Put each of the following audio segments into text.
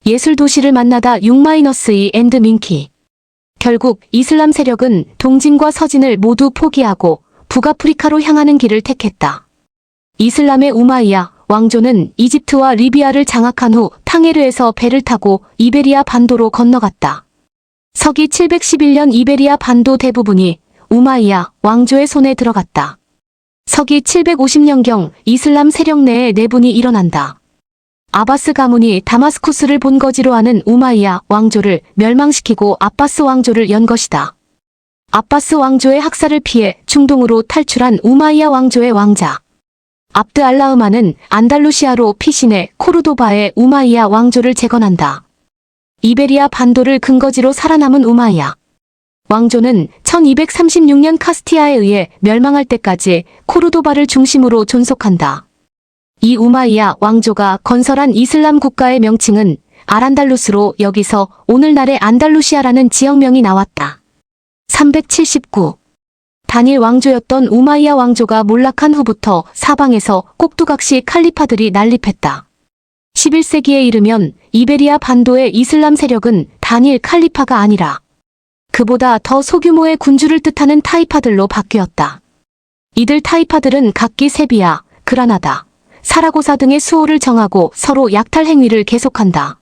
예술 도시를 만나다 6-2 앤드 민키. 결국 이슬람 세력은 동진과 서진을 모두 포기하고 북아프리카로 향하는 길을 택했다. 이슬람의 우마이야 왕조는 이집트와 리비아를 장악한 후 탕헤르에서 배를 타고 이베리아 반도로 건너갔다. 서기 711년 이베리아 반도 대부분이 우마이야 왕조의 손에 들어갔다. 서기 750년경 이슬람 세력 내에 내분이 일어난다. 아바스 가문이 다마스쿠스를 본거지로 하는 우마이야 왕조를 멸망시키고 아바스 왕조를 연 것이다. 아바스 왕조의 학살을 피해 중동으로 탈출한 우마이야 왕조의 왕자 압드 알라흐만은 안달루시아로 피신해 코르도바의 우마이야 왕조를 재건한다. 이베리아 반도를 근거지로 살아남은 우마이야 왕조는 1236년 카스티아에 의해 멸망할 때까지 코르도바를 중심으로 존속한다. 이 우마이야 왕조가 건설한 이슬람 국가의 명칭은 알안달루스로 여기서 오늘날의 안달루시아라는 지역명이 나왔다. 379. 단일 왕조였던 우마이야 왕조가 몰락한 후부터 사방에서 꼭두각시 칼리파들이 난립했다. 11세기에 이르면 이베리아 반도의 이슬람 세력은 단일 칼리파가 아니라 그보다 더 소규모의 군주를 뜻하는 타이파들로 바뀌었다. 이들 타이파들은 각기 세비야, 그라나다, 사라고사 등의 수호를 정하고 서로 약탈 행위를 계속한다.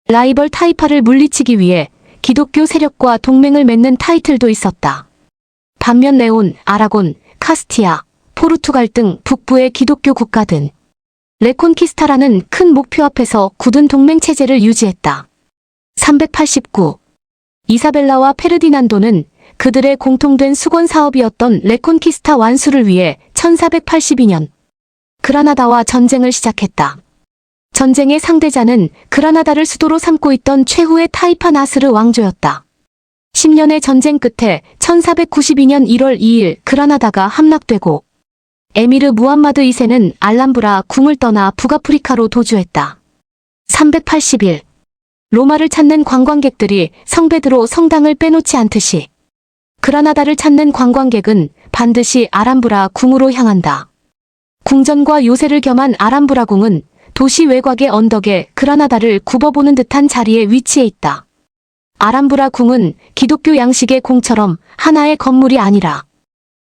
라이벌 타이파를 물리치기 위해 기독교 세력과 동맹을 맺는 타이틀도 있었다. 반면 레온, 아라곤, 카스티아, 포르투갈 등 북부의 기독교 국가든 레콘키스타라는 큰 목표 앞에서 굳은 동맹 체제를 유지했다. 389. 이사벨라와 페르디난도는 그들의 공통된 수건 사업이었던 레콘키스타 완수를 위해 1482년 그라나다와 전쟁을 시작했다. 전쟁의 상대자는 그라나다를 수도로 삼고 있던 최후의 타이파 나스르 왕조였다. 10년의 전쟁 끝에 1492년 1월 2일 그라나다가 함락되고 에미르 무함마드 2세는 알람브라 궁을 떠나 북아프리카로 도주했다. 381. 로마를 찾는 관광객들이 성베드로 성당을 빼놓지 않듯이 그라나다를 찾는 관광객은 반드시 아람브라 궁으로 향한다. 궁전과 요새를 겸한 아람브라 궁은 도시 외곽의 언덕에 그라나다를 굽어보는 듯한 자리에 위치해 있다. 아람브라 궁은 기독교 양식의 궁처럼 하나의 건물이 아니라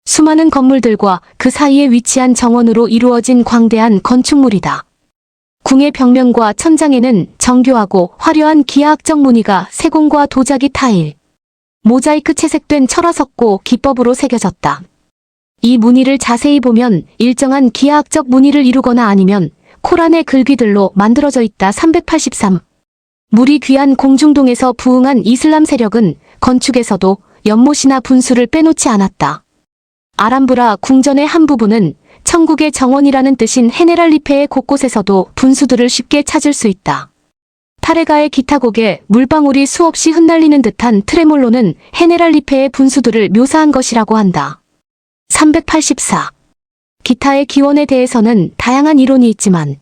수많은 건물들과 그 사이에 위치한 정원으로 이루어진 광대한 건축물이다. 궁의 벽면과 천장에는 정교하고 화려한 기하학적 무늬가 세공과 도자기 타일, 모자이크 채색된 철화석고 기법으로 새겨졌다. 이 무늬를 자세히 보면 일정한 기하학적 무늬를 이루거나 아니면 코란의 글귀들로 만들어져 있다. 383. 물이 귀한 공중동에서 부흥한 이슬람 세력은 건축에서도 연못이나 분수를 빼놓지 않았다. 아람브라 궁전의 한 부분은 천국의 정원이라는 뜻인 헤네랄리페의 곳곳에서도 분수들을 쉽게 찾을 수 있다. 타레가의 기타곡에 물방울이 수없이 흩날리는 듯한 트레몰로는 헤네랄리페의 분수들을 묘사한 것이라고 한다. 384. 기타의 기원에 대해서는 다양한 이론이 있지만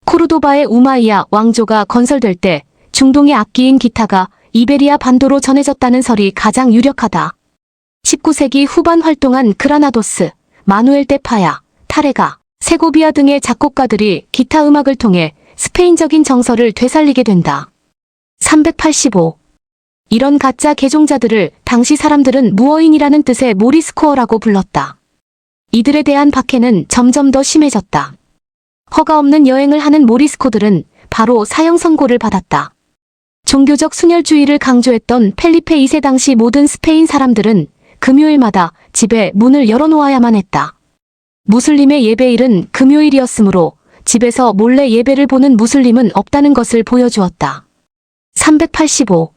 코르도바의 우마이야 왕조가 건설될 때 중동의 악기인 기타가 이베리아 반도로 전해졌다는 설이 가장 유력하다. 19세기 후반 활동한 그라나도스, 마누엘 데 파야, 타레가, 세고비아 등의 작곡가들이 기타 음악을 통해 스페인적인 정서를 되살리게 된다. 385. 이런 가짜 개종자들을 당시 사람들은 무어인이라는 뜻의 모리스코어라고 불렀다. 이들에 대한 박해는 점점 더 심해졌다. 허가 없는 여행을 하는 모리스코들은 바로 사형 선고를 받았다. 종교적 순혈주의를 강조했던 펠리페 2세 당시 모든 스페인 사람들은 금요일마다 집에 문을 열어놓아야만 했다. 무슬림의 예배일은 금요일이었으므로 집에서 몰래 예배를 보는 무슬림은 없다는 것을 보여주었다. 385.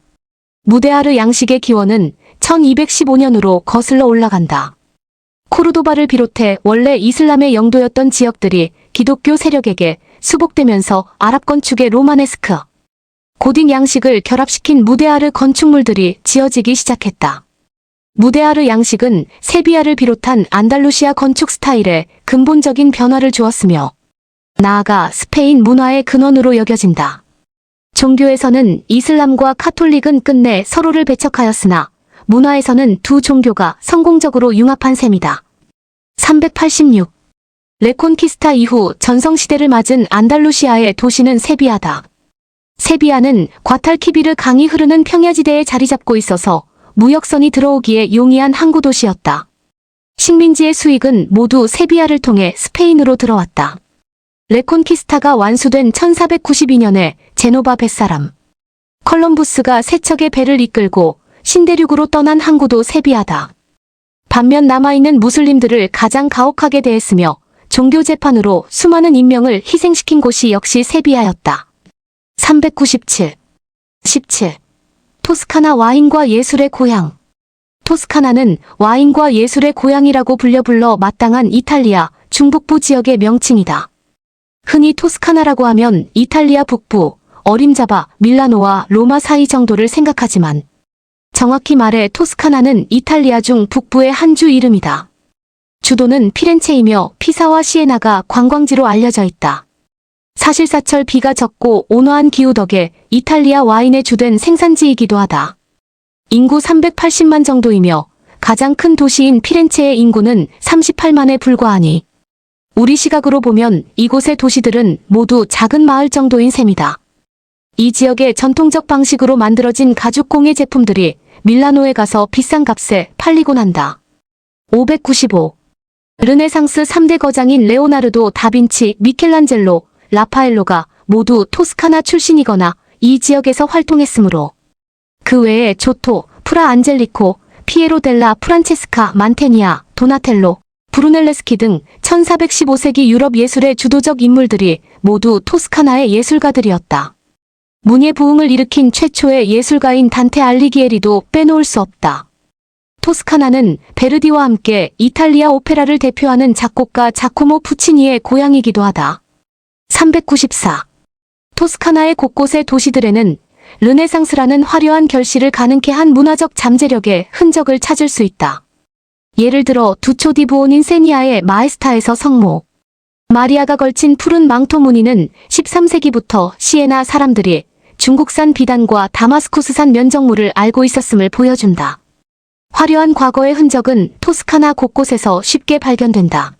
무데아르 양식의 기원은 1215년으로 거슬러 올라간다. 코르도바를 비롯해 원래 이슬람의 영도였던 지역들이 기독교 세력에게 수복되면서 아랍 건축의 로마네스크, 고딕 양식을 결합시킨 무데아르 건축물들이 지어지기 시작했다. 무데아르 양식은 세비야를 비롯한 안달루시아 건축 스타일에 근본적인 변화를 주었으며 나아가 스페인 문화의 근원으로 여겨진다. 종교에서는 이슬람과 카톨릭은 끝내 서로를 배척하였으나 문화에서는 두 종교가 성공적으로 융합한 셈이다. 386. 레콘키스타 이후 전성시대를 맞은 안달루시아의 도시는 세비야다. 세비야는 과탈키비르 강이 흐르는 평야지대에 자리 잡고 있어서 무역선이 들어오기에 용이한 항구 도시였다. 식민지의 수익은 모두 세비야를 통해 스페인으로 들어왔다. 레콘키스타가 완수된 1492년에 제노바 뱃사람 컬럼부스가 세 척의 배를 이끌고 신대륙으로 떠난 항구도 세비야다. 반면 남아있는 무슬림들을 가장 가혹하게 대했으며 종교 재판으로 수많은 인명을 희생시킨 곳이 역시 세비야였다. 397. 17. 토스카나 와인과 예술의 고향. 토스카나는 와인과 예술의 고향이라고 불려 마땅한 이탈리아 중북부 지역의 명칭이다. 흔히 토스카나라고 하면 이탈리아 북부, 어림잡아 밀라노와 로마 사이 정도를 생각하지만 정확히 말해 토스카나는 이탈리아 중 북부의 한 주 이름이다. 주도는 피렌체이며 피사와 시에나가 관광지로 알려져 있다. 사실사철 비가 적고 온화한 기후 덕에 이탈리아 와인의 주된 생산지이기도 하다. 인구 380만 정도이며 가장 큰 도시인 피렌체의 인구는 38만에 불과하니 우리 시각으로 보면 이곳의 도시들은 모두 작은 마을 정도인 셈이다. 이 지역의 전통적 방식으로 만들어진 가죽공예 제품들이 밀라노에 가서 비싼 값에 팔리곤 한다. 595. 르네상스 3대 거장인 레오나르도 다빈치, 미켈란젤로, 라파엘로가 모두 토스카나 출신이거나 이 지역에서 활동했으므로 그 외에 조토, 프라 안젤리코, 피에로 델라 프란체스카 만테니아, 도나텔로, 브루넬레스키 등 1415세기 유럽 예술의 주도적 인물들이 모두 토스카나의 예술가들이었다. 문예 부흥을 일으킨 최초의 예술가인 단테 알리기에리도 빼놓을 수 없다. 토스카나는 베르디와 함께 이탈리아 오페라를 대표하는 작곡가 자코모 푸치니의 고향이기도 하다. 394. 토스카나의 곳곳의 도시들에는 르네상스라는 화려한 결실을 가능케 한 문화적 잠재력의 흔적을 찾을 수 있다. 예를 들어 두초 디 부오닌 세니아의 마에스타에서 성모 마리아가 걸친 푸른 망토 무늬는 13세기부터 시에나 사람들이 중국산 비단과 다마스쿠스산 면적물을 알고 있었음을 보여준다. 화려한 과거의 흔적은 토스카나 곳곳에서 쉽게 발견된다.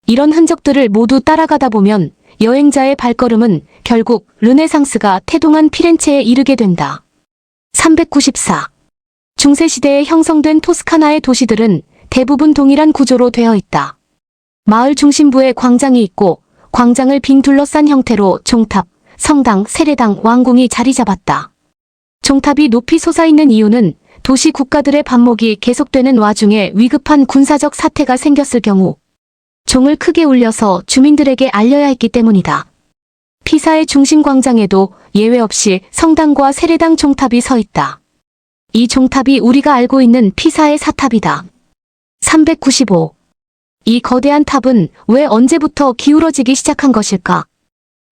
이런 흔적들을 모두 따라가다 보면 여행자의 발걸음은 결국 르네상스가 태동한 피렌체에 이르게 된다. 394. 중세시대에 형성된 토스카나의 도시들은 대부분 동일한 구조로 되어 있다. 마을 중심부에 광장이 있고 광장을 빙 둘러싼 형태로 종탑, 성당, 세례당, 왕궁이 자리 잡았다. 종탑이 높이 솟아있는 이유는 도시 국가들의 반목이 계속되는 와중에 위급한 군사적 사태가 생겼을 경우 종을 크게 울려서 주민들에게 알려야 했기 때문이다. 피사의 중심 광장에도 예외 없이 성당과 세례당 종탑이 서 있다. 이 종탑이 우리가 알고 있는 피사의 사탑이다. 395. 이 거대한 탑은 왜 언제부터 기울어지기 시작한 것일까?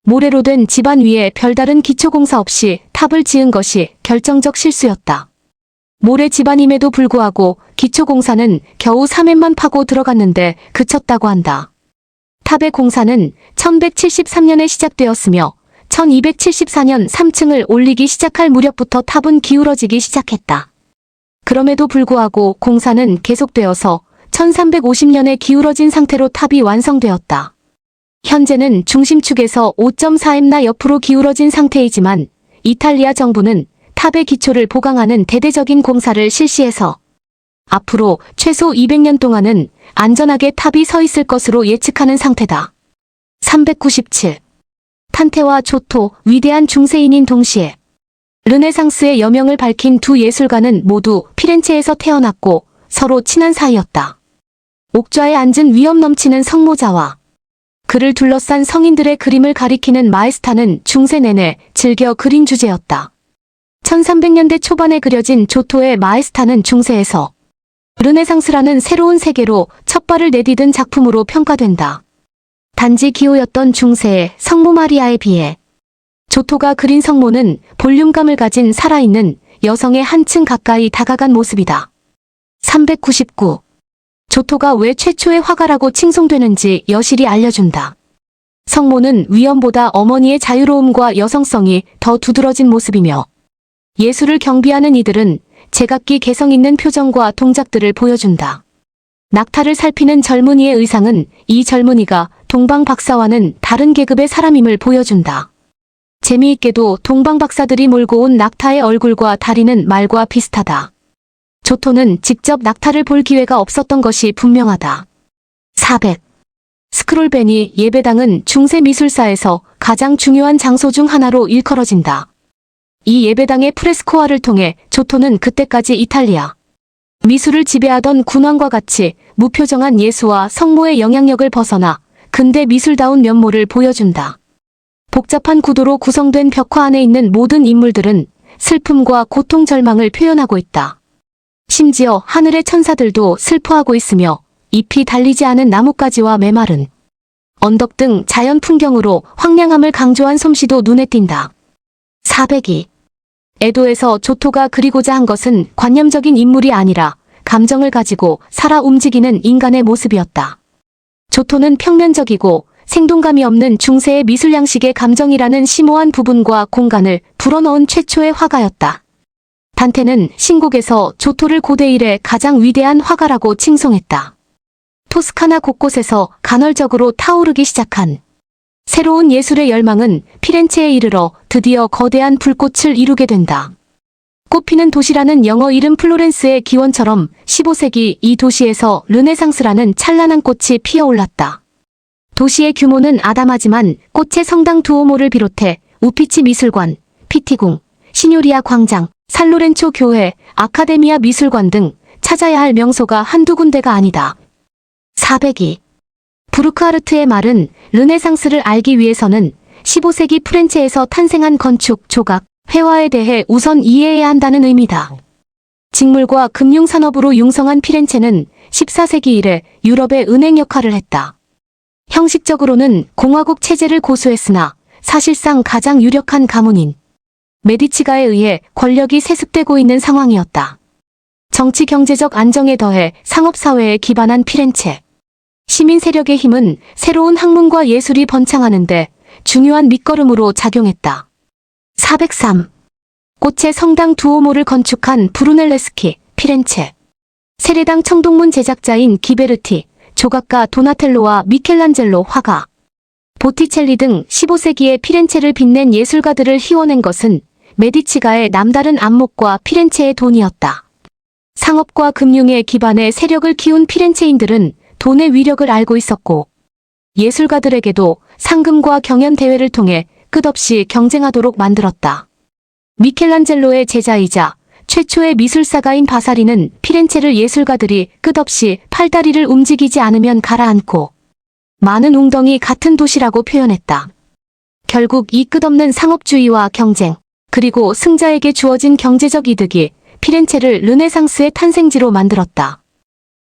모래로 된 지반 위에 별다른 기초공사 없이 탑을 지은 것이 결정적 실수였다. 모래 지반임에도 불구하고 기초공사는 겨우 3회만 파고 들어갔는데 그쳤다고 한다. 탑의 공사는 1173년에 시작되었으며 1274년 3층을 올리기 시작할 무렵부터 탑은 기울어지기 시작했다. 그럼에도 불구하고 공사는 계속되어서 1350년에 기울어진 상태로 탑이 완성되었다. 현재는 중심축에서 5.4m나 옆으로 기울어진 상태이지만 이탈리아 정부는 탑의 기초를 보강하는 대대적인 공사를 실시해서 앞으로 최소 200년 동안은 안전하게 탑이 서 있을 것으로 예측하는 상태다. 397. 탄테와 조토, 위대한 중세인인 동시에 르네상스의 여명을 밝힌 두 예술가는 모두 피렌체에서 태어났고 서로 친한 사이였다. 옥좌에 앉은 위엄 넘치는 성모자와 그를 둘러싼 성인들의 그림을 가리키는 마에스타는 중세 내내 즐겨 그린 주제였다. 1300년대 초반에 그려진 조토의 마에스타는 중세에서 르네상스라는 새로운 세계로 첫 발을 내디딘 작품으로 평가된다. 단지 기호였던 중세의 성모 마리아에 비해 조토가 그린 성모는 볼륨감을 가진 살아있는 여성의 한층 가까이 다가간 모습이다. 399. 조토가 왜 최초의 화가라고 칭송되는지 여실히 알려준다. 성모는 위엄보다 어머니의 자유로움과 여성성이 더 두드러진 모습이며 예술을 경비하는 이들은 제각기 개성 있는 표정과 동작들을 보여준다. 낙타를 살피는 젊은이의 의상은 이 젊은이가 동방 박사와는 다른 계급의 사람임을 보여준다. 재미있게도 동방 박사들이 몰고 온 낙타의 얼굴과 다리는 말과 비슷하다. 조토는 직접 낙타를 볼 기회가 없었던 것이 분명하다. 400. 스크롤벤이 예배당은 중세 미술사에서 가장 중요한 장소 중 하나로 일컬어진다. 이 예배당의 프레스코화를 통해 조토는 그때까지 이탈리아 미술을 지배하던 군왕과 같이 무표정한 예수와 성모의 영향력을 벗어나 근대 미술다운 면모를 보여준다. 복잡한 구도로 구성된 벽화 안에 있는 모든 인물들은 슬픔과 고통 절망을 표현하고 있다. 심지어 하늘의 천사들도 슬퍼하고 있으며 잎이 달리지 않은 나뭇가지와 메마른 언덕 등 자연 풍경으로 황량함을 강조한 솜씨도 눈에 띈다. 402. 에도에서 조토가 그리고자 한 것은 관념적인 인물이 아니라 감정을 가지고 살아 움직이는 인간의 모습이었다. 조토는 평면적이고 생동감이 없는 중세의 미술 양식의 감정이라는 심오한 부분과 공간을 불어넣은 최초의 화가였다. 단테는 신곡에서 조토를 고대 이래 가장 위대한 화가라고 칭송했다. 토스카나 곳곳에서 간헐적으로 타오르기 시작한 새로운 예술의 열망은 피렌체에 이르러 드디어 거대한 불꽃을 이루게 된다. 꽃피는 도시라는 영어 이름 플로렌스의 기원처럼 15세기 이 도시에서 르네상스라는 찬란한 꽃이 피어올랐다. 도시의 규모는 아담하지만 꽃의 성당 두오모를 비롯해 우피치 미술관, 피티궁, 시뇨리아 광장, 산로렌초 교회, 아카데미아 미술관 등 찾아야 할 명소가 한두 군데가 아니다. 402. 부르크하르트의 말은 르네상스를 알기 위해서는 15세기 프렌체에서 탄생한 건축, 조각, 회화에 대해 우선 이해해야 한다는 의미다. 직물과 금융산업으로 융성한 피렌체는 14세기 이래 유럽의 은행 역할을 했다. 형식적으로는 공화국 체제를 고수했으나 사실상 가장 유력한 가문인 메디치가에 의해 권력이 세습되고 있는 상황이었다. 정치 경제적 안정에 더해 상업사회에 기반한 피렌체. 시민 세력의 힘은 새로운 학문과 예술이 번창하는데 중요한 밑거름으로 작용했다. 403. 꽃의 성당 두오모를 건축한 브루넬레스키, 피렌체. 세례당 청동문 제작자인 기베르티, 조각가 도나텔로와 미켈란젤로 화가, 보티첼리 등 15세기의 피렌체를 빛낸 예술가들을 희워낸 것은 메디치가의 남다른 안목과 피렌체의 돈이었다. 상업과 금융의 기반에 세력을 키운 피렌체인들은 돈의 위력을 알고 있었고 예술가들에게도 상금과 경연 대회를 통해 끝없이 경쟁하도록 만들었다. 미켈란젤로의 제자이자 최초의 미술사가인 바사리는 피렌체를 예술가들이 끝없이 팔다리를 움직이지 않으면 가라앉고 많은 웅덩이 같은 도시라고 표현했다. 결국 이 끝없는 상업주의와 경쟁, 그리고 승자에게 주어진 경제적 이득이 피렌체를 르네상스의 탄생지로 만들었다.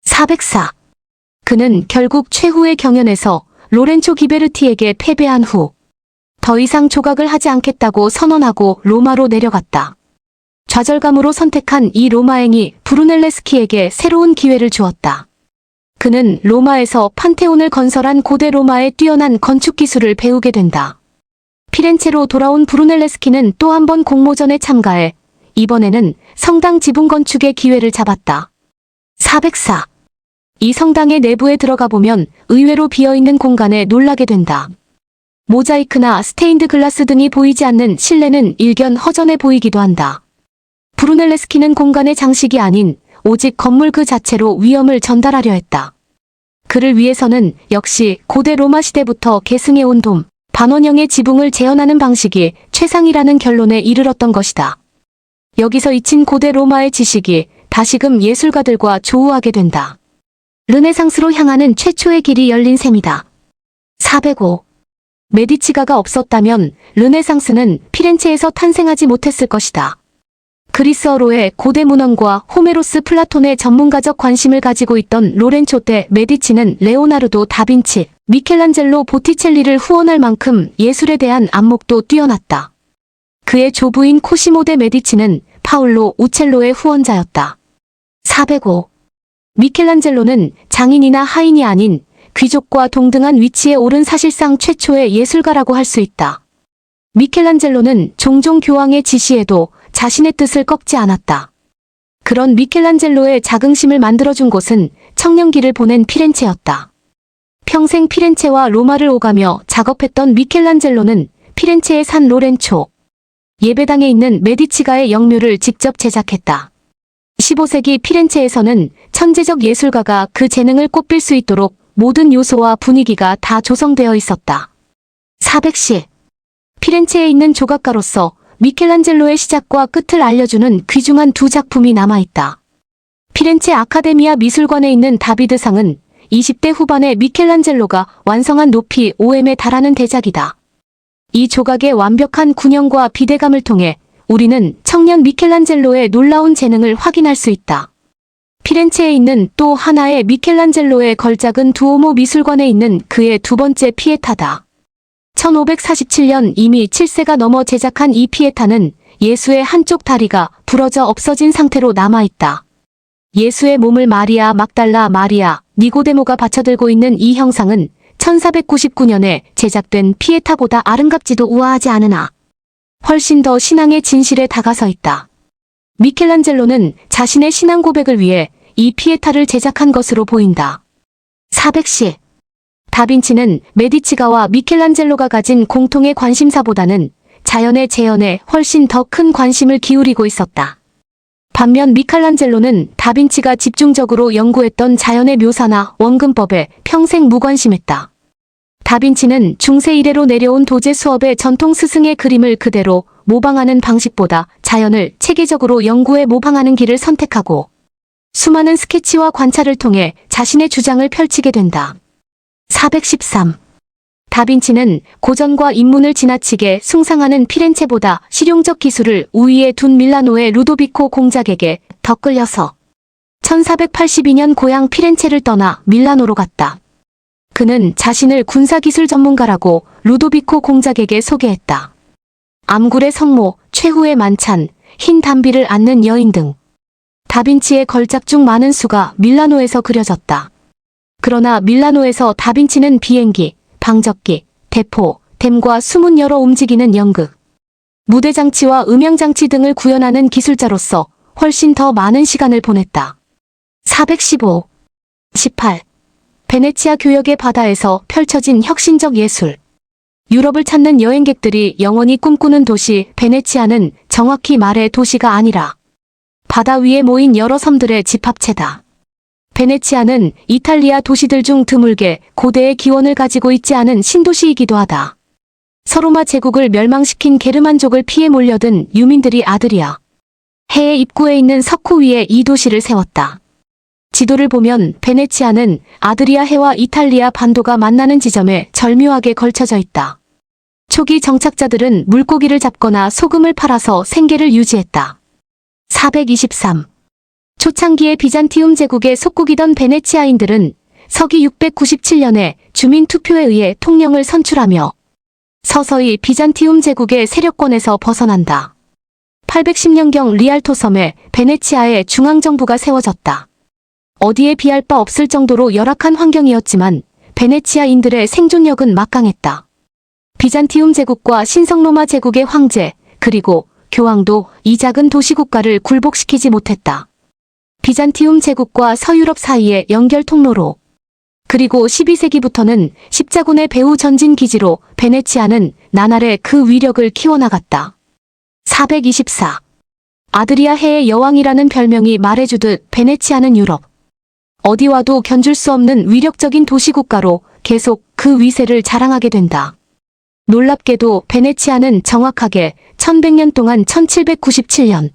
404. 그는 결국 최후의 경연에서 로렌초 기베르티에게 패배한 후 더 이상 조각을 하지 않겠다고 선언하고 로마로 내려갔다. 좌절감으로 선택한 이 로마행이 브루넬레스키에게 새로운 기회를 주었다. 그는 로마에서 판테온을 건설한 고대 로마의 뛰어난 건축 기술을 배우게 된다. 피렌체로 돌아온 브루넬레스키는 또 한 번 공모전에 참가해 이번에는 성당 지붕 건축의 기회를 잡았다. 404. 이 성당의 내부에 들어가 보면 의외로 비어있는 공간에 놀라게 된다. 모자이크나 스테인드 글라스 등이 보이지 않는 실내는 일견 허전해 보이기도 한다. 브루넬레스키는 공간의 장식이 아닌 오직 건물 그 자체로 위엄을 전달하려 했다. 그를 위해서는 역시 고대 로마 시대부터 계승해온 돔, 반원형의 지붕을 재현하는 방식이 최상이라는 결론에 이르렀던 것이다. 여기서 잊힌 고대 로마의 지식이 다시금 예술가들과 조우하게 된다. 르네상스로 향하는 최초의 길이 열린 셈이다. 405. 메디치가가 없었다면 르네상스는 피렌체에서 탄생하지 못했을 것이다. 그리스어로의 고대 문헌과 호메로스 플라톤의 전문가적 관심을 가지고 있던 로렌초 대 메디치는 레오나르도 다빈치, 미켈란젤로 보티첼리를 후원할 만큼 예술에 대한 안목도 뛰어났다. 그의 조부인 코시모 대 메디치는 파울로 우첼로의 후원자였다. 405. 미켈란젤로는 장인이나 하인이 아닌 귀족과 동등한 위치에 오른 사실상 최초의 예술가라고 할 수 있다. 미켈란젤로는 종종 교황의 지시에도 자신의 뜻을 꺾지 않았다. 그런 미켈란젤로의 자긍심을 만들어준 곳은 청년기를 보낸 피렌체였다. 평생 피렌체와 로마를 오가며 작업했던 미켈란젤로는 피렌체의 산 로렌초. 예배당에 있는 메디치가의 영묘를 직접 제작했다. 15세기 피렌체에서는 천재적 예술가가 그 재능을 꼽힐 수 있도록 모든 요소와 분위기가 다 조성되어 있었다. 400시. 피렌체에 있는 조각가로서 미켈란젤로의 시작과 끝을 알려주는 귀중한 두 작품이 남아있다. 피렌체 아카데미아 미술관에 있는 다비드상은 20대 후반의 미켈란젤로가 완성한 높이 5m에 달하는 대작이다. 이 조각의 완벽한 균형과 비대감을 통해 우리는 청년 미켈란젤로의 놀라운 재능을 확인할 수 있다. 피렌체에 있는 또 하나의 미켈란젤로의 걸작은 두오모 미술관에 있는 그의 두 번째 피에타다. 1547년 이미 7세가 넘어 제작한 이 피에타는 예수의 한쪽 다리가 부러져 없어진 상태로 남아있다. 예수의 몸을 마리아 막달라 마리아 니고데모가 받쳐들고 있는 이 형상은 1499년에 제작된 피에타보다 아름답지도 우아하지 않으나 훨씬 더 신앙의 진실에 다가서 있다. 미켈란젤로는 자신의 신앙 고백을 위해 이 피에타를 제작한 것으로 보인다. 400시. 다빈치는 메디치가와 미켈란젤로가 가진 공통의 관심사보다는 자연의 재현에 훨씬 더 큰 관심을 기울이고 있었다. 반면 미켈란젤로는 다빈치가 집중적으로 연구했던 자연의 묘사나 원근법에 평생 무관심했다. 다빈치는 중세 이래로 내려온 도제 수업의 전통 스승의 그림을 그대로 모방하는 방식보다 자연을 체계적으로 연구해 모방하는 길을 선택하고 수많은 스케치와 관찰을 통해 자신의 주장을 펼치게 된다. 413. 다빈치는 고전과 인문을 지나치게 숭상하는 피렌체보다 실용적 기술을 우위에 둔 밀라노의 루도비코 공작에게 더 끌려서 1482년 고향 피렌체를 떠나 밀라노로 갔다. 그는 자신을 군사기술 전문가라고 루도비코 공작에게 소개했다. 암굴의 성모, 최후의 만찬, 흰 담비를 안는 여인 등 다빈치의 걸작 중 많은 수가 밀라노에서 그려졌다. 그러나 밀라노에서 다빈치는 비행기, 방적기, 대포, 댐과 숨은 열어 움직이는 연극, 무대 장치와 음향 장치 등을 구현하는 기술자로서 훨씬 더 많은 시간을 보냈다. 415. 18. 베네치아 교역의 바다에서 펼쳐진 혁신적 예술. 유럽을 찾는 여행객들이 영원히 꿈꾸는 도시 베네치아는 정확히 말해 도시가 아니라 바다 위에 모인 여러 섬들의 집합체다. 베네치아는 이탈리아 도시들 중 드물게 고대의 기원을 가지고 있지 않은 신도시이기도 하다. 서로마 제국을 멸망시킨 게르만족을 피해 몰려든 유민들이 아드리아 해의 입구에 있는 석호 위에 이 도시를 세웠다. 지도를 보면 베네치아는 아드리아 해와 이탈리아 반도가 만나는 지점에 절묘하게 걸쳐져 있다. 초기 정착자들은 물고기를 잡거나 소금을 팔아서 생계를 유지했다. 423. 초창기의 비잔티움 제국의 속국이던 베네치아인들은 서기 697년에 주민 투표에 의해 통령을 선출하며 서서히 비잔티움 제국의 세력권에서 벗어난다. 810년경 리알토 섬에 베네치아의 중앙정부가 세워졌다. 어디에 비할 바 없을 정도로 열악한 환경이었지만 베네치아인들의 생존력은 막강했다. 비잔티움 제국과 신성로마 제국의 황제 그리고 교황도 이 작은 도시국가를 굴복시키지 못했다. 비잔티움 제국과 서유럽 사이의 연결 통로로 그리고 12세기부터는 십자군의 배후 전진 기지로 베네치아는 나날의 그 위력을 키워나갔다. 424. 아드리아 해의 여왕이라는 별명이 말해주듯 베네치아는 유럽 어디와도 견줄 수 없는 위력적인 도시국가로 계속 그 위세를 자랑하게 된다. 놀랍게도 베네치아는 정확하게 1100년 동안 1797년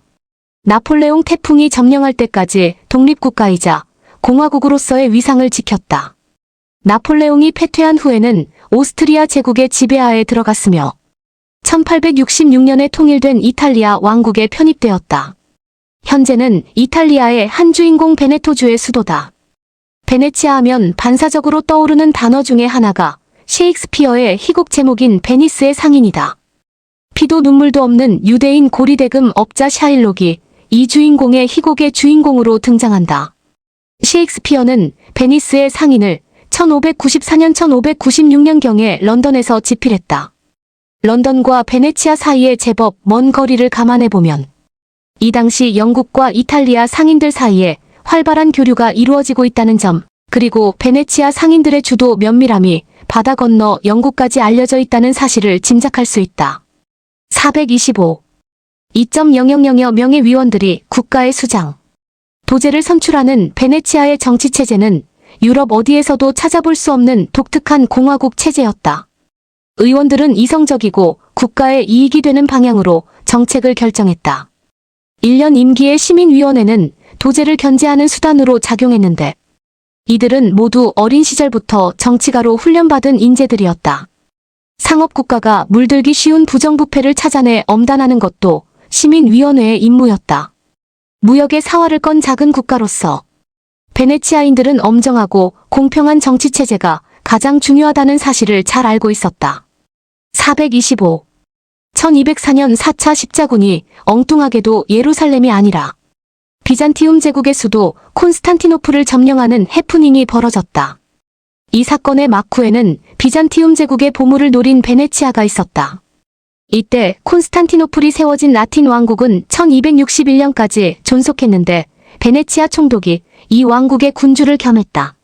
나폴레옹 태풍이 점령할 때까지 독립국가이자 공화국으로서의 위상을 지켰다. 나폴레옹이 패퇴한 후에는 오스트리아 제국의 지배하에 들어갔으며 1866년에 통일된 이탈리아 왕국에 편입되었다. 현재는 이탈리아의 한 주인공 베네토주의 수도다. 베네치아 하면 반사적으로 떠오르는 단어 중에 하나가 셰익스피어의 희곡 제목인 베니스의 상인이다. 피도 눈물도 없는 유대인 고리대금 업자 샤일록이 이 주인공의 희곡의 주인공으로 등장한다. 셰익스피어는 베니스의 상인을 1594년 1596년경에 런던에서 집필했다. 런던과 베네치아 사이의 제법 먼 거리를 감안해보면 이 당시 영국과 이탈리아 상인들 사이에 활발한 교류가 이루어지고 있다는 점, 그리고 베네치아 상인들의 주도 면밀함이 바다 건너 영국까지 알려져 있다는 사실을 짐작할 수 있다. 425. 2.000여 명의 위원들이 국가의 수장. 도제를 선출하는 베네치아의 정치체제는 유럽 어디에서도 찾아볼 수 없는 독특한 공화국 체제였다. 의원들은 이성적이고 국가의 이익이 되는 방향으로 정책을 결정했다. 1년 임기의 시민위원회는 도제를 견제하는 수단으로 작용했는데 이들은 모두 어린 시절부터 정치가로 훈련받은 인재들이었다. 상업국가가 물들기 쉬운 부정부패를 찾아내 엄단하는 것도 시민위원회의 임무였다. 무역의 사활을 건 작은 국가로서 베네치아인들은 엄정하고 공평한 정치체제가 가장 중요하다는 사실을 잘 알고 있었다. 425. 1204년 4차 십자군이 엉뚱하게도 예루살렘이 아니라 비잔티움 제국의 수도 콘스탄티노플을 점령하는 해프닝이 벌어졌다. 이 사건의 막후에는 비잔티움 제국의 보물을 노린 베네치아가 있었다. 이때 콘스탄티노플이 세워진 라틴 왕국은 1261년까지 존속했는데 베네치아 총독이 이 왕국의 군주를 겸했다.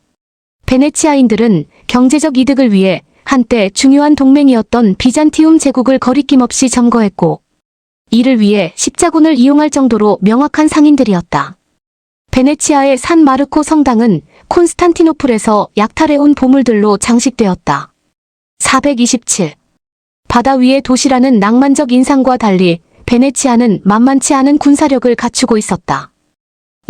베네치아인들은 경제적 이득을 위해 한때 중요한 동맹이었던 비잔티움 제국을 거리낌 없이 점거했고 이를 위해 십자군을 이용할 정도로 명확한 상인들이었다. 베네치아의 산 마르코 성당은 콘스탄티노플에서 약탈해온 보물들로 장식되었다. 427. 바다 위의 도시라는 낭만적 인상과 달리 베네치아는 만만치 않은 군사력을 갖추고 있었다.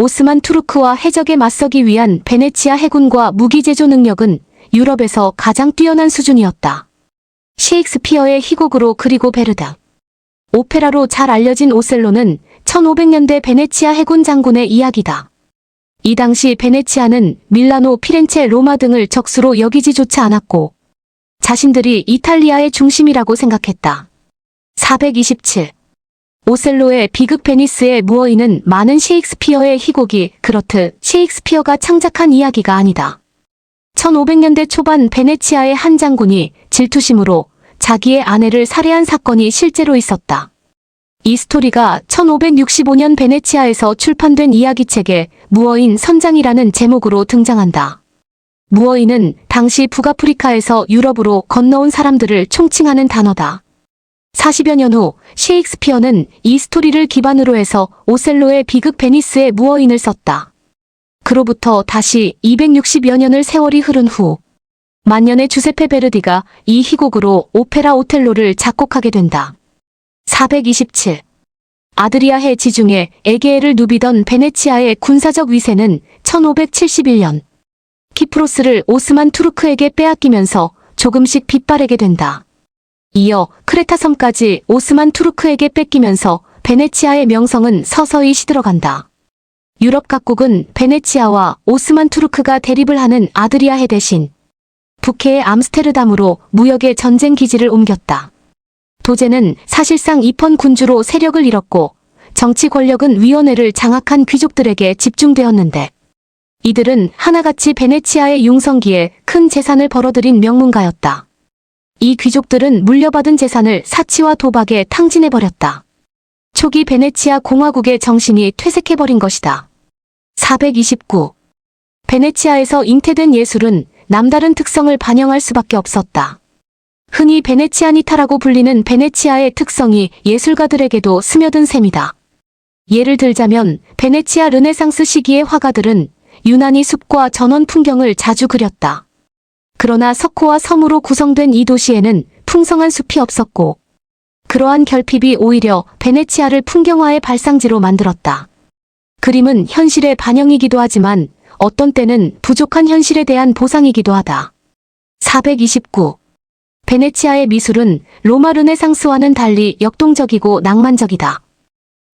오스만 투르크와 해적에 맞서기 위한 베네치아 해군과 무기 제조 능력은 유럽에서 가장 뛰어난 수준이었다. 셰익스피어의 희곡으로 그리고 베르드, 오페라로 잘 알려진 오셀로는 1500년대 베네치아 해군 장군의 이야기다. 이 당시 베네치아는 밀라노, 피렌체, 로마 등을 적수로 여기지조차 않았고 자신들이 이탈리아의 중심이라고 생각했다. 427. 오셀로의 비극 베니스의 무어인은 많은 셰익스피어의 희곡이 그렇듯 셰익스피어가 창작한 이야기가 아니다. 1500년대 초반 베네치아의 한 장군이 질투심으로 자기의 아내를 살해한 사건이 실제로 있었다. 이 스토리가 1565년 베네치아에서 출판된 이야기책에 무어인 선장이라는 제목으로 등장한다. 무어인은 당시 북아프리카에서 유럽으로 건너온 사람들을 총칭하는 단어다. 40여 년 후 셰익스피어는 이 스토리를 기반으로 해서 오셀로의 비극 베니스의 무어인을 썼다. 그로부터 다시 260여 년을 세월이 흐른 후 만년의 주세페 베르디가 이 희곡으로 오페라 오텔로를 작곡하게 된다. 427. 아드리아해 지중해 에게해를 누비던 베네치아의 군사적 위세는 1571년 키프로스를 오스만 투르크에게 빼앗기면서 조금씩 빗바래게 된다. 이어 크레타 섬까지 오스만 투르크에게 뺏기면서 베네치아의 명성은 서서히 시들어간다. 유럽 각국은 베네치아와 오스만 투르크가 대립을 하는 아드리아해 대신 북해의 암스테르담으로 무역의 전쟁 기지를 옮겼다. 도제는 사실상 입헌 군주로 세력을 잃었고 정치 권력은 위원회를 장악한 귀족들에게 집중되었는데 이들은 하나같이 베네치아의 융성기에 큰 재산을 벌어들인 명문가였다. 이 귀족들은 물려받은 재산을 사치와 도박에 탕진해버렸다. 초기 베네치아 공화국의 정신이 퇴색해버린 것이다. 429. 베네치아에서 잉태된 예술은 남다른 특성을 반영할 수밖에 없었다. 흔히 베네치아니타라고 불리는 베네치아의 특성이 예술가들에게도 스며든 셈이다. 예를 들자면 베네치아 르네상스 시기의 화가들은 유난히 숲과 전원 풍경을 자주 그렸다. 그러나 석호와 섬으로 구성된 이 도시에는 풍성한 숲이 없었고 그러한 결핍이 오히려 베네치아를 풍경화의 발상지로 만들었다. 그림은 현실의 반영이기도 하지만 어떤 때는 부족한 현실에 대한 보상이기도 하다. 429. 베네치아의 미술은 로마 르네상스와는 달리 역동적이고 낭만적이다.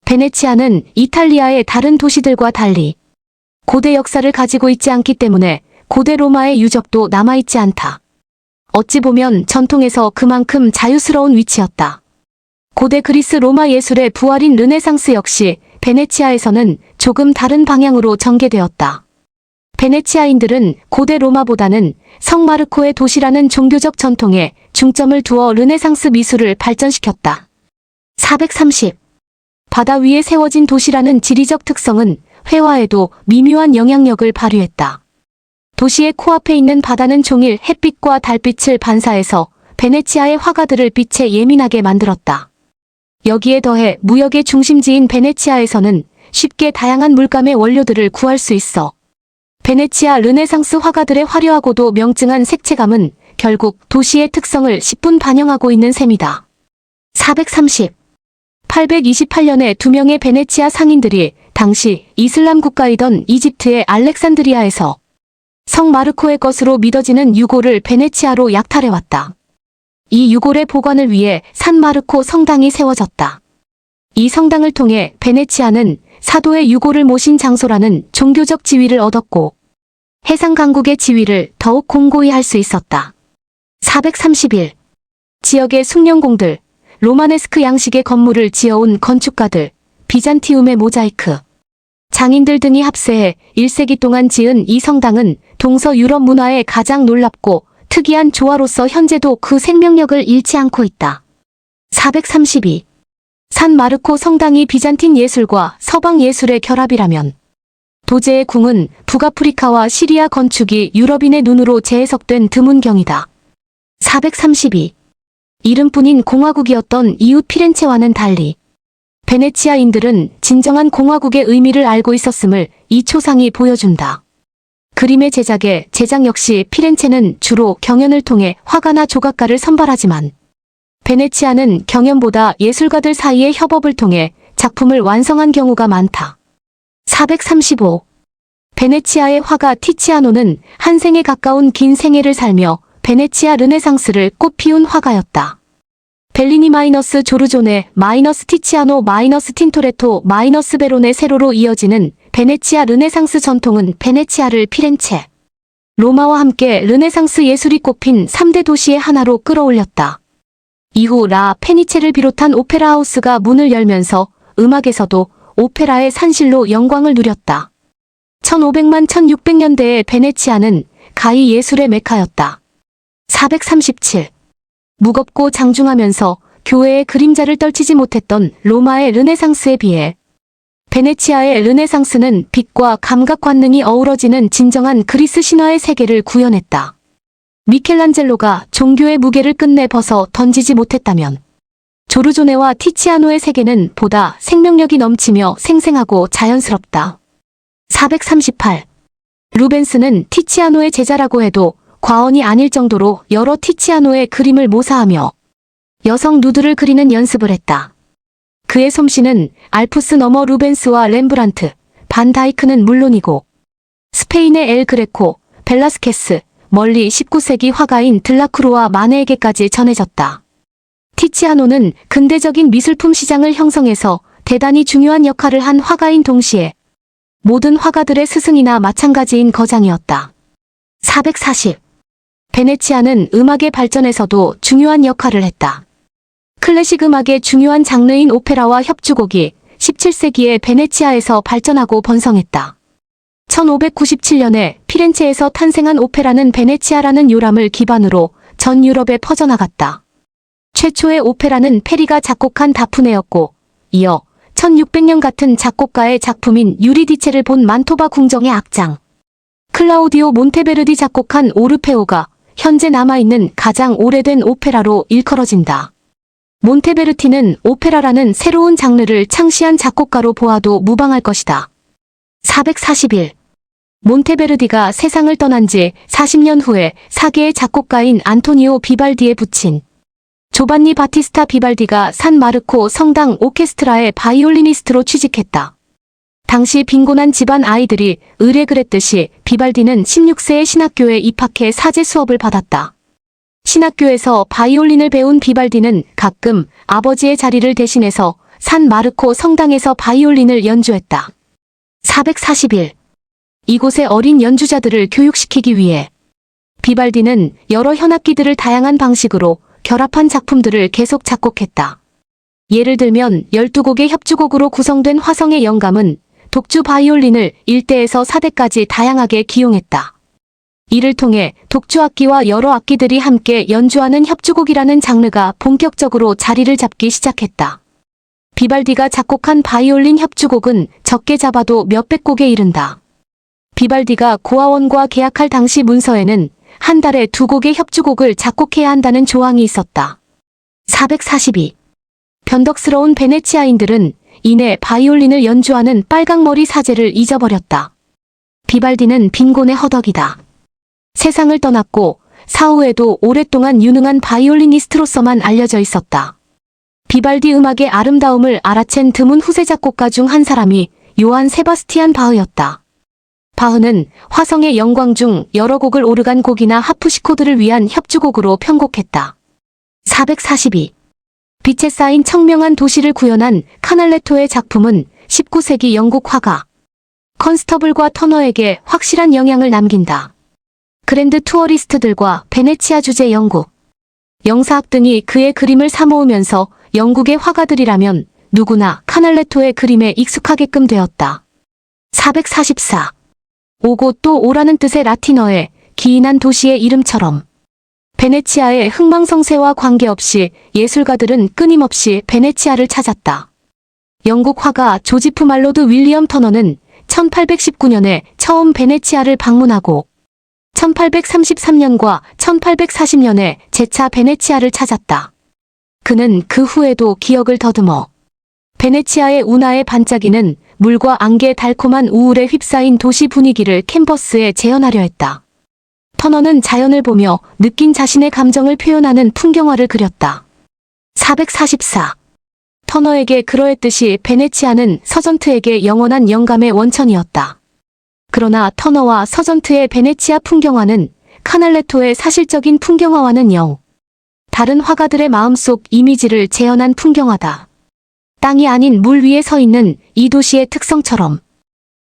베네치아는 이탈리아의 다른 도시들과 달리 고대 역사를 가지고 있지 않기 때문에 고대 로마의 유적도 남아있지 않다. 어찌 보면 전통에서 그만큼 자유스러운 위치였다. 고대 그리스 로마 예술의 부활인 르네상스 역시 베네치아에서는 조금 다른 방향으로 전개되었다. 베네치아인들은 고대 로마보다는 성 마르코의 도시라는 종교적 전통에 중점을 두어 르네상스 미술을 발전시켰다. 430. 바다 위에 세워진 도시라는 지리적 특성은 회화에도 미묘한 영향력을 발휘했다. 도시의 코앞에 있는 바다는 종일 햇빛과 달빛을 반사해서 베네치아의 화가들을 빛에 예민하게 만들었다. 여기에 더해 무역의 중심지인 베네치아에서는 쉽게 다양한 물감의 원료들을 구할 수 있어 베네치아 르네상스 화가들의 화려하고도 명증한 색채감은 결국 도시의 특성을 10분 반영하고 있는 셈이다. 828년에 두 명의 베네치아 상인들이 당시 이슬람 국가이던 이집트의 알렉산드리아에서 성 마르코의 것으로 믿어지는 유골을 베네치아로 약탈해왔다. 이 유골의 보관을 위해 산 마르코 성당이 세워졌다. 이 성당을 통해 베네치아는 사도의 유골을 모신 장소라는 종교적 지위를 얻었고 해상 강국의 지위를 더욱 공고히 할 수 있었다. 431. 지역의 숭늉공들, 로마네스크 양식의 건물을 지어온 건축가들, 비잔티움의 모자이크, 장인들 등이 합세해 1세기 동안 지은 이 성당은 동서 유럽 문화의 가장 놀랍고 특이한 조화로서 현재도 그 생명력을 잃지 않고 있다. 432. 산 마르코 성당이 비잔틴 예술과 서방 예술의 결합이라면 도제의 궁은 북아프리카와 시리아 건축이 유럽인의 눈으로 재해석된 드문경이다. 432. 이름뿐인 공화국이었던 이웃 피렌체와는 달리 베네치아인들은 진정한 공화국의 의미를 알고 있었음을 이 초상이 보여준다. 그림의 제작 역시 피렌체는 주로 경연을 통해 화가나 조각가를 선발하지만 베네치아는 경연보다 예술가들 사이의 협업을 통해 작품을 완성한 경우가 많다. 435. 베네치아의 화가 티치아노는 한 생에 가까운 긴 생애를 살며 베네치아 르네상스를 꽃피운 화가였다. 벨리니 마이너스 조르존의 마이너스 티치아노 마이너스 틴토레토 마이너스 베론의 세로로 이어지는 베네치아 르네상스 전통은 베네치아를 피렌체, 로마와 함께 르네상스 예술이 꼽힌 3대 도시의 하나로 끌어올렸다. 이후 라 페니체를 비롯한 오페라 하우스가 문을 열면서 음악에서도 오페라의 산실로 영광을 누렸다. 1500만 1600년대의 베네치아는 가히 예술의 메카였다. 437. 무겁고 장중하면서 교회의 그림자를 떨치지 못했던 로마의 르네상스에 비해 베네치아의 르네상스는 빛과 감각 관능이 어우러지는 진정한 그리스 신화의 세계를 구현했다. 미켈란젤로가 종교의 무게를 끝내 벗어 던지지 못했다면 조르조네와 티치아노의 세계는 보다 생명력이 넘치며 생생하고 자연스럽다. 438. 루벤스는 티치아노의 제자라고 해도 과언이 아닐 정도로 여러 티치아노의 그림을 모사하며 여성 누드를 그리는 연습을 했다. 그의 솜씨는 알프스 너머 루벤스와 렘브란트, 반 다이크는 물론이고 스페인의 엘 그레코, 벨라스케스, 멀리 19세기 화가인 들라크루와 마네에게까지 전해졌다. 티치아노는 근대적인 미술품 시장을 형성해서 대단히 중요한 역할을 한 화가인 동시에 모든 화가들의 스승이나 마찬가지인 거장이었다. 440. 베네치아는 음악의 발전에서도 중요한 역할을 했다. 클래식 음악의 중요한 장르인 오페라와 협주곡이 17세기에 베네치아에서 발전하고 번성했다. 1597년에 피렌체에서 탄생한 오페라는 베네치아라는 요람을 기반으로 전 유럽에 퍼져나갔다. 최초의 오페라는 페리가 작곡한 다프네였고 이어 1600년 같은 작곡가의 작품인 유리디체를 본 만토바 궁정의 악장 클라우디오 몬테베르디 작곡한 오르페오가 현재 남아있는 가장 오래된 오페라로 일컬어진다. 몬테베르티는 오페라라는 새로운 장르를 창시한 작곡가로 보아도 무방할 것이다. 441. 몬테베르디가 세상을 떠난 지 40년 후에 사계의 작곡가인 안토니오 비발디에 붙인 조반니 바티스타 비발디가 산 마르코 성당 오케스트라의 바이올리니스트로 취직했다. 당시 빈곤한 집안 아이들이 의뢰 그랬듯이 비발디는 16세에 신학교에 입학해 사제 수업을 받았다. 신학교에서 바이올린을 배운 비발디는 가끔 아버지의 자리를 대신해서 산 마르코 성당에서 바이올린을 연주했다. 441. 이곳의 어린 연주자들을 교육시키기 위해 비발디는 여러 현악기들을 다양한 방식으로 결합한 작품들을 계속 작곡했다. 예를 들면 12곡의 협주곡으로 구성된 화성의 영감은 독주 바이올린을 1대에서 4대까지 다양하게 기용했다. 이를 통해 독주악기와 여러 악기들이 함께 연주하는 협주곡이라는 장르가 본격적으로 자리를 잡기 시작했다. 비발디가 작곡한 바이올린 협주곡은 적게 잡아도 몇백 곡에 이른다. 비발디가 고아원과 계약할 당시 문서에는 한 달에 2곡의 협주곡을 작곡해야 한다는 조항이 있었다. 442. 변덕스러운 베네치아인들은 이내 바이올린을 연주하는 빨강머리 사제를 잊어버렸다. 비발디는 빈곤의 허덕이다. 세상을 떠났고 사후에도 오랫동안 유능한 바이올리니스트로서만 알려져 있었다. 비발디 음악의 아름다움을 알아챈 드문 후세 작곡가 중 한 사람이 요한 세바스티안 바흐였다. 바흐는 화성의 영광 중 여러 곡을 오르간 곡이나 하프시코드를 위한 협주곡으로 편곡했다. 442. 빛에 쌓인 청명한 도시를 구현한 카날레토의 작품은 19세기 영국 화가 컨스터블과 터너에게 확실한 영향을 남긴다. 그랜드 투어리스트들과 베네치아 주재 영국 영사학 등이 그의 그림을 사모으면서 영국의 화가들이라면 누구나 카날레토의 그림에 익숙하게끔 되었다. 444. 오고 또 오라는 뜻의 라틴어에 기인한 도시의 이름처럼 베네치아의 흥망성쇠와 관계없이 예술가들은 끊임없이 베네치아를 찾았다. 영국 화가 조지프 말로드 윌리엄 터너는 1819년에 처음 베네치아를 방문하고 1833년과 1840년에 재차 베네치아를 찾았다. 그는 그 후에도 기억을 더듬어 베네치아의 운하에 반짝이는 물과 안개의 달콤한 우울에 휩싸인 도시 분위기를 캔버스에 재현하려 했다. 터너는 자연을 보며 느낀 자신의 감정을 표현하는 풍경화를 그렸다. 444. 터너에게 그러했듯이 베네치아는 서전트에게 영원한 영감의 원천이었다. 그러나 터너와 서전트의 베네치아 풍경화는 카날레토의 사실적인 풍경화와는 영 다른 화가들의 마음속 이미지를 재현한 풍경화다. 땅이 아닌 물 위에 서 있는 이 도시의 특성처럼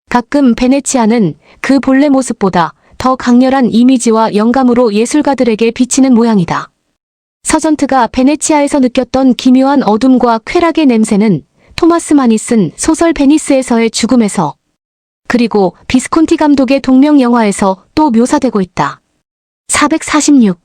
가끔 베네치아는 그 본래 모습보다 더 강렬한 이미지와 영감으로 예술가들에게 비치는 모양이다. 서전트가 베네치아에서 느꼈던 기묘한 어둠과 쾌락의 냄새는 토마스 만이 쓴 소설 베니스에서의 죽음에서 그리고 비스콘티 감독의 동명 영화에서 또 묘사되고 있다. 446.